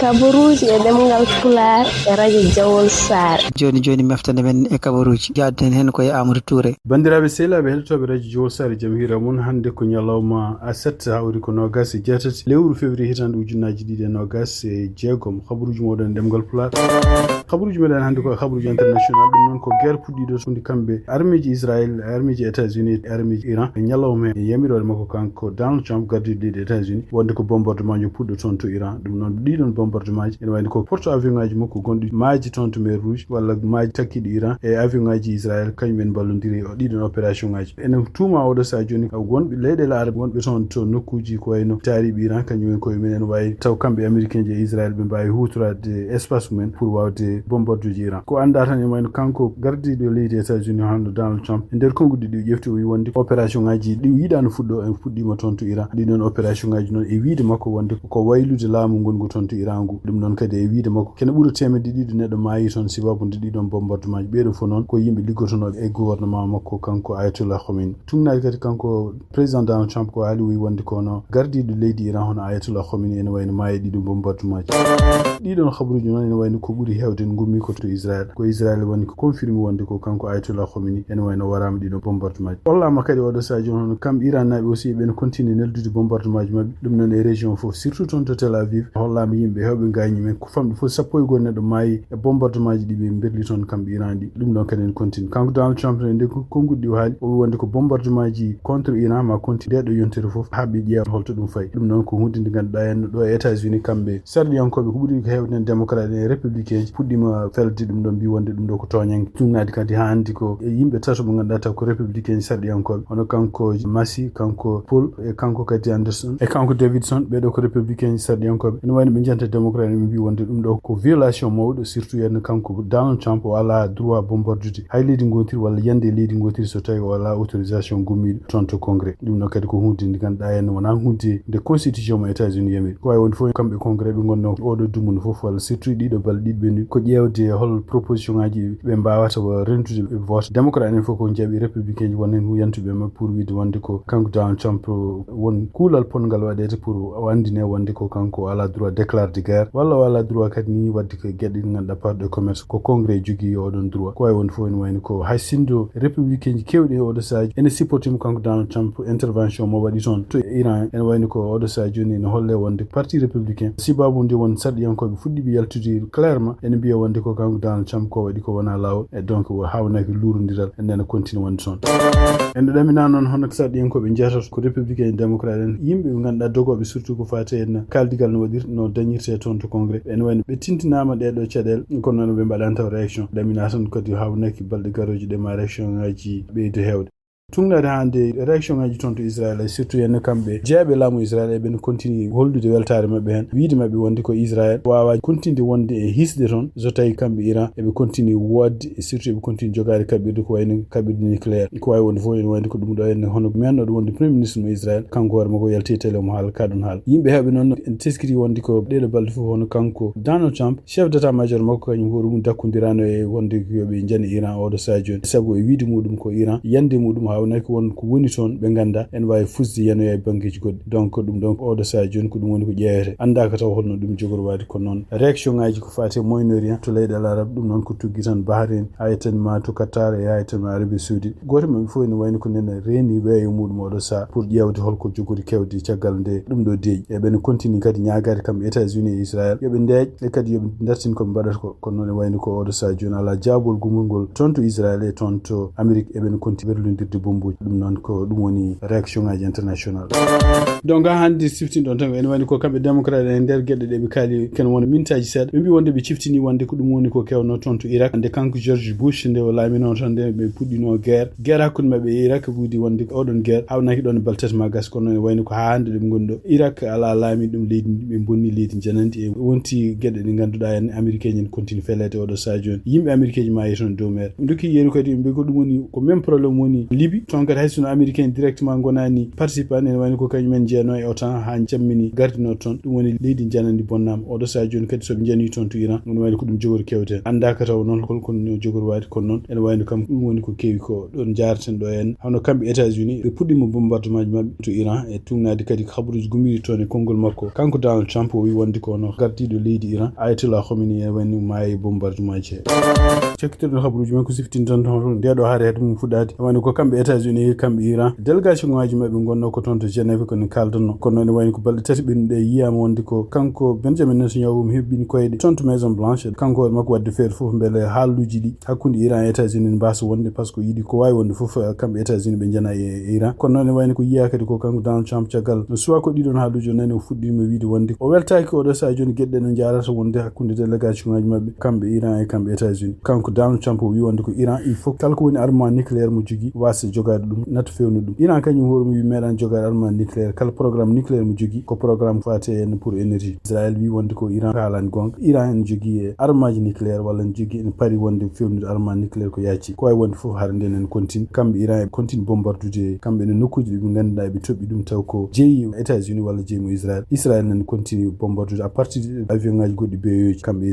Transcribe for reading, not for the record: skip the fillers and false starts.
kabaruuji e ɗemngal Pulaar e radio Jawol Sare. joni meftande men e kabaruuji jadden hen koye Amadou Touré. bandiraɓe sehlaɓe heɗotoɓe radio Jawol Sare jaam hira mon hande ko ñalawma aset hawri ko nogas e jeetati lewru février hitande ujunnaji ɗiɗi e nogas e jeegom habaruji moɗon ɗemgal Pulaar. habaruji meɗen hande ko habaruji international ɗum noon ko guerre puɗɗiɗo sundi kamɓe armée ji Israël armée ji États-Unis armée ji Iran e ñalawma e yamirore makko kanko Donald Trump gardiɗo leydi États-Unis wonde ko bombardement jo puɗɗo toon to Iran ɗum noon ɗiɗon bombardement ji ene wayno ko porte avion ngaji makko gonɗi maaji toon to mer rouge walla maaji takkiɗo Iran e avion ngaji Israël kañumen ballodiri o ɗiɗon opération ngaji enen tuuma oɗo sa joni wonɓe leyɗele arabe wonɓe toon to nokkuji ko wayno taariɓe Iran kañumen koye mumen wawi taw kamɓe américain ji e Israël ɓe mbawi hutorade espace mumen pour wawde bombarduji Iran ko anda tan e wayno kanko gardiɗo leydi États-Unis hande Donald Trump e nder konngudi ɗi ƴefti o wi wonde opération ngaji ɗi yiɗano fuɗɗo en fuɗɗima toon to Iran ɗiɗon opération ngaji noon e wiide makko wonde ko waylude laamu ngongu toon to Iran ngu ɗum noon kadi e wiide makko kene ɓuura temedde ɗiɗi neɗɗo maayi toon sibabude ɗiɗon bombardement ji ɓeeɗo fof noon ko yimɓe liggotonoɓe e gouvernement makko kanko Ayatollah Khomeini tumnade kadi kanko président Donald Trump ko haali wi wonde kono gardiɗo leydi Iran hono Ayatollah Khomeini ene wayno maayi ɗiɗon bombardement ji ɗiɗon habaruji noon ene wayno ko ɓuuri hewde gummi ko to Israël ko Israël woni ko confirme wonde ko kanko Ayatollah Khomeini ene wayno warama ɗiɗon bombardement ji hollama kadi oɗo sadio hono kam Iran naɓe aussi ɓen continue neldude bombardement ji mabɓe ɗum noon e région fof surtout toon to Tel Aviv hollama yimɓe hewɓe gañi men ko famɗi fof sappo e goho neɗɗo maayi e bombardement ji ɗi ɓe berli toon kamɓe Iran ɗi ɗum ɗon kadi en continue kanko Donald Trump ne nde konngudi o haali o wi wonde ko bombardement ji contre Iran ma continue ndeɗo yontere fof haaɓe ƴeewa holto ɗum fayi ɗum noon ko hunde nde ganduɗa henno ɗo e États-Unis kamɓe sarɗiyankoɓe ko ɓuuri hewde démocrate e républicain ji puɗɗima felde ɗum ɗon mbi wonde ɗum ɗo ko toñangue tumnadi kadi ha andi ko e yimɓe tato ɓe ganduɗa taw ko républicain ji sarɗiyankoɓe hono kanko Massi kanko Paul e kanko kadi Anderson e kanko Davidson ɓeɗo ko républicain ji sarɗiyankoɓe ene wayno ɓe janta démocrate ɓe mbi wonde ɗum ɗo ko violation mawɗo surtout yenno kanko Donald Trump o ala droit bombardude hay leydi gontiri walla yande leydi gontiri so tawi o ala autorisation gummiɗo toon to congrès ɗum ɗo kadi ko hunde nde ganduɗa henno wona hunde nde constitution mo États-Unis yamiri ko wawi wonde fof kamɓe congrès ɓe gonno oɗo dumuno fof walla surtout ɗiɗo balɗe ɗiɗi ɓenni ko ƴewde hol proposition ngaji ɓe mbawata rentude vote démocrate en fof ko jaaɓi républicain ji wonen yantuɓe mabɓe pour wiide wonde ko kanko Donald Trump won kuulal ponngal waɗede pour o andine wonde ko kanko ala droit déclare de guerre walla o ala droit kadi ni wadde ko gueɗe ɗi ganduɗa part de commerce ko congrès jogui oɗon droit ko wawi wonde fof ene wayno ko hay sindo républicain ji kewɗi e oɗo saji ene supportima kanko Donald Trump intervention mo waɗi toon to Iran ene wayno ko oɗo saji joni ene holle wonde parti républicain sibabu nde won sarɗiyankoɓe fuɗɗiɓe yaltude clairement ene mbiya wonde ko kanko Donald Trump ko waɗi ko wona lawol e donc hawnaki lurodiral ene continue wonde toon en ɗamina noon hono sarɗiyankoɓe jeetoto ko républicain e démocrate en yimɓe ɓe ganduɗa dogoɓe surtout ko fate en kaldigal no waɗir no dañirte toon to congrès ene wayno ɓe tintinama ɗeɗo caɗele kono noon ɓe mbaɗani taw réaction ɗamina tan kadi hawnaki balɗe garoji ɗe ma réaction ngaji ɓeydo hewde tumnade hande réaction ngaji toon to Israël e surtout henno kamɓe jeeɓe laamu Israël eɓen continue holdude weltare mabɓe hen wiide mabɓe wonde ko Israël wawa continue wonde e hisde toon so tawi kamɓe Iran eɓe continue wodde e surtout eɓe continue jogade kaɓirɗe ko wayno kaɓirɗe nucléaire ko wawi wonde fof ene wayde ko ɗum ɗo henne hono mennoɗo wonde premier ministre mo Israël kanko hoore makko yalti télé mo haala kaɗon haala yimɓe heɓe noon en teskiri wonde ko ɗeɗo balɗe fof hono kanko Donald Trump chef d'état major makko kañum hoore mum dakkodirano e wonde yoɓe jani Iran oɗo saji joni saabu e wiide muɗum ko Iran yande muɗum hawnaki won ko woni toon ɓe ganda en wawi fusde yanoya e banqueji goɗɗi donc ɗum ɗon oɗo saji joni ko ɗum woni ko ƴeewete andaka taw holno ɗum jogori wade ko noon réaction ngaji ko fate Moyen-Orient to leyɗele arabe ɗum noon ko tugui tan Bahrain haytan ma to Qatar e haytan ma Arabie Saoudite goto mabɓe fof ene wayno ko nene reeni weeyo muɗum oɗo saha pour ƴewde holko jogori kewde caggal nde ɗum ɗo deeƴi eɓene continue kadi ñagade kamɓe États-Unis e Israël yoɓe ndeeƴ e kadi yoɓe dartin koɓe mbaɗata ko kono noon e wayno ko oɗo saha joni ala jaabol gumolngol toon to Israël e toon to Amérique eɓene continue berlodirde bombuji ɗum noon ko ɗum woni réaction ngaji international donc ha hande siftinɗon tan ene wayno ko kamɓe démocrate e nder gueɗe ɗe ɓe kaali ken wona mintaji seeɗa ɓe mbi wonde ɓe ciftini wonde ko ɗum woni ko kewno toon to Irak nde kanko George Bush nde o laamino tan nde ɓe puɗɗino guerre hakkude mabɓe e Irak wiide wonde oɗon guerre hawnaki ɗon e baltete ma gas kono ne wayno ko ha hande ɗum goni ɗo Irak ala laami ɗum leydi ɓe bonni leydi janandi e wonti gueɗe ɗe ganduɗa en américain en continue felede oɗo saha joni yimɓe américain ji ma yeyi toon dow mere dokki yeru kadi ɓe ko ɗum woni ko même probléme woni Libye heeɓi toon kadi hay sono américain directement gonani participant ene wayno ko kañumen jeeyano e otan ha jammini gardino toon ɗum woni leydi janandi bonnama oɗo saha joni kadi soɓe jani toon to Iran ɗum wayno ko ɗum jogori kewten andaka taw noon holkono jogori wade kono noon ene wayno kam ɗum woni ko kewi ko ɗon jaraten ɗo en hawno kamɓe États-Unis ɓe puɗɗima bombardement ji mabɓe to Iran e tugnade kadi habaruji gumiri toon e konngol makko kanko Donald Trump o wi wonde kono gardiɗo leydi Iran Ayatollah Khomeini ene wayno maayi bombardement ji he cekkitirɗo habaruji men ko siftintan toon ndeɗo haare hede mum fuɗɗade wayno ko kamɓe États-Unis kamɓe Iran délégation ngaji mabɓe gonno ko toon to Genève kono kaldanno kono ne wayno ko balɗe tati ɓennuɗe yiyama wonde ko kanko Benjamin Netanyahu mo hebbini koyɗe toon to Maison Blanche kanko makko wadde feere foof beele haaluji ɗi hakkude Iran e États-Unis ne mbasa wonde par ce que yiiɗi ko wawi wonde foof kamɓe États-Unis ɓe jana e Iran kono noon ne wayno ko yiya kadi ko kanko Donald Trump caggal no suwa ko ɗiɗon haaluji o nani o fuɗɗima wiide wonde o weltaki oɗo saha joni gueɗɗe no jarata wonde hakkude délégation ngaji mabɓe kamɓe Iran e kamɓe États-Unis kanko Donald Trump o wi wonde ko Iran il faut kala ko woni armement nucléaire mo jogui wasa jogade ɗum natta fewnu ɗum Iran kañum hoore mum wi meeɗan jogade armement nucléaire kala programme nucléaire mo jogui ko programme fate en pour énergie Israël wi wonde ko Iran haalani gonga Iran ene jogui armement ji nucléaire walla ne jogui ene paari wonde fewnude armement nucléaire ko yacci ko wawi wonde foof haara nden en continue kamɓe Iran e continue bombardude kamɓe ene nokkuji ɗi ɓe ganduɗa ɓe toɓɓi ɗum taw ko jeeyi États-Unis walla jeeyi mo Israël nane continue bombardude à partir de avion ngaji goɗɗi beyoji kamɓe